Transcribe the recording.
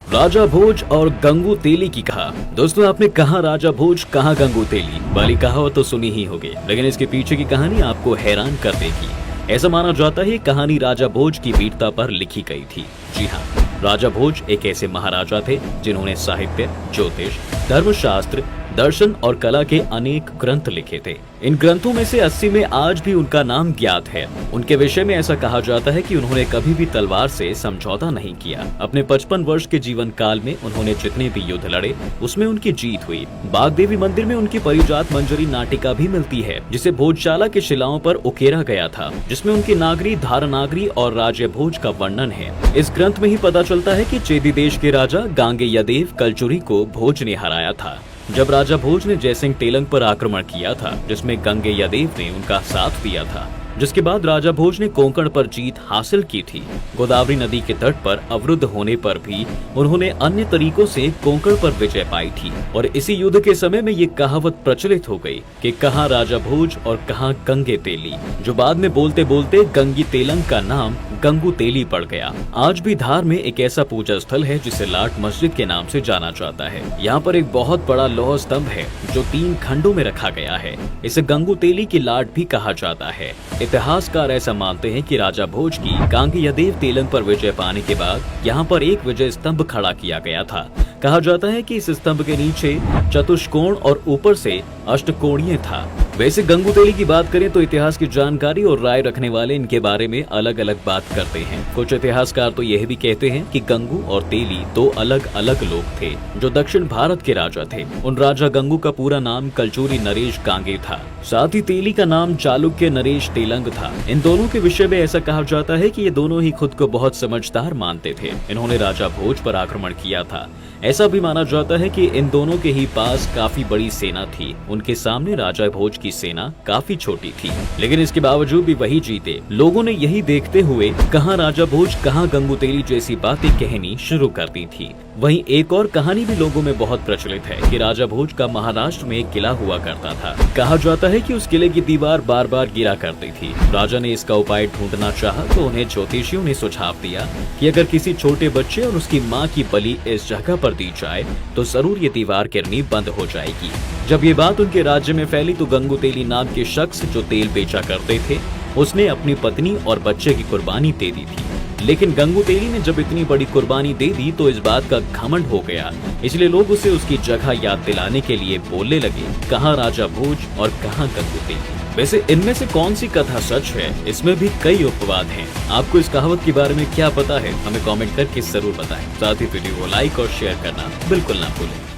राजा भोज और गंगू तेली की कहा। दोस्तों, आपने कहा राजा भोज, कहा गंगू तेली वाली कहावत तो सुनी ही होगी, लेकिन इसके पीछे की कहानी आपको हैरान कर देगी। ऐसा माना जाता है कहानी राजा भोज की वीरता पर लिखी गई थी। जी हाँ, राजा भोज एक ऐसे महाराजा थे जिन्होंने साहित्य, ज्योतिष, धर्मशास्त्र, दर्शन और कला के अनेक ग्रंथ लिखे थे। इन ग्रंथों में से 80 में आज भी उनका नाम ज्ञात है। उनके विषय में ऐसा कहा जाता है कि उन्होंने कभी भी तलवार से समझौता नहीं किया। अपने 55 वर्ष के जीवन काल में उन्होंने जितने भी युद्ध लड़े उसमें उनकी जीत हुई। बागदेवी मंदिर में उनकी परिजात मंजरी नाटिका भी मिलती है, जिसे भोजशाला के शिलाओं पर उकेरा गया था, जिसमें उनकी नागरी, धारनागरी और राजे भोज का वर्णन है। इस ग्रंथ में ही पता चलता है कि चेदी देश के राजा गांगे यदेव कलचुरी को भोज ने हराया था। जब राजा भोज ने जयसिंह टेलंग पर आक्रमण किया था, जिसमें गंगे यदेव ने उनका साथ दिया था, जिसके बाद राजा भोज ने कोंकण पर जीत हासिल की थी। गोदावरी नदी के तट पर अवरुद्ध होने पर भी उन्होंने अन्य तरीकों से कोंकण पर विजय पाई थी और इसी युद्ध के समय में ये कहावत प्रचलित हो गई कि कहाँ राजा भोज और कहाँ गंगे तेली, जो बाद में बोलते बोलते गंगी तेलंग का नाम गंगू तेली पड़ गया। आज भी धार में एक ऐसा पूजा स्थल है जिसे लाट मस्जिद के नाम से जाना जाता है। यहाँ पर एक बहुत बड़ा लौह स्तंभ है जो 3 खंडों में रखा गया है। इसे गंगू तेली की लाट भी कहा जाता है। इतिहासकार ऐसा मानते हैं कि राजा भोज की गांगे यदेव तेलंग पर विजय पाने के बाद यहाँ पर एक विजय स्तंभ खड़ा किया गया था। कहा जाता है कि इस स्तंभ के नीचे चतुष्कोण और ऊपर से अष्टकोणीय था। वैसे गंगू तेली की बात करें तो इतिहास की जानकारी और राय रखने वाले इनके बारे में अलग अलग बात करते हैं। कुछ इतिहासकार तो यह भी कहते हैं कि गंगू और तेली 2 अलग अलग लोग थे जो दक्षिण भारत के राजा थे। उन राजा गंगू का पूरा नाम कलचुरी नरेश गांगे था, साथ ही तेली का नाम चालुक्य नरेश तेलंग था। इन दोनों के विषय में ऐसा कहा जाता है कि ये दोनों ही खुद को बहुत समझदार मानते थे। इन्होंने राजा भोज पर आक्रमण किया था। ऐसा भी माना जाता है कि इन दोनों के ही पास काफी बड़ी सेना थी। उनके सामने राजा भोज की सेना काफी छोटी थी, लेकिन इसके बावजूद भी वही जीते। लोगों ने यही देखते हुए कहाँ राजा भोज, कहाँ गंगू तेली जैसी बातें कहनी शुरू कर दी थी। वहीं एक और कहानी भी लोगों में बहुत प्रचलित है कि राजा भोज का महाराष्ट्र में एक किला हुआ करता था। कहा जाता है कि उस किले की दीवार बार बार गिरा करती थी। राजा ने इसका उपाय ढूंढना चाहा तो उन्हें ज्योतिषियों ने सुझाव दिया कि अगर किसी छोटे बच्चे और उसकी माँ की बलि इस जगह पर दी जाए तो जरूर ये दीवार गिरनी बंद हो जाएगी। जब ये बात उनके राज्य में फैली तो गंगू तेली नाम के शख्स जो तेल बेचा करते थे, उसने अपनी पत्नी और बच्चे की कुर्बानी दे दी थी। लेकिन गंगू तेली ने जब इतनी बड़ी कुर्बानी दे दी तो इस बात का घमंड हो गया, इसलिए लोग उसे उसकी जगह याद दिलाने के लिए बोलने लगे, कहाँ राजा भोज और कहाँ गंगू तेली। वैसे इनमें से कौन सी कथा सच है, इसमें भी कई उपवाद हैं। आपको इस कहावत के बारे में क्या पता है, हमें कमेंट करके जरूर बताएं। साथ ही वीडियो को लाइक और शेयर करना बिल्कुल ना भूलें।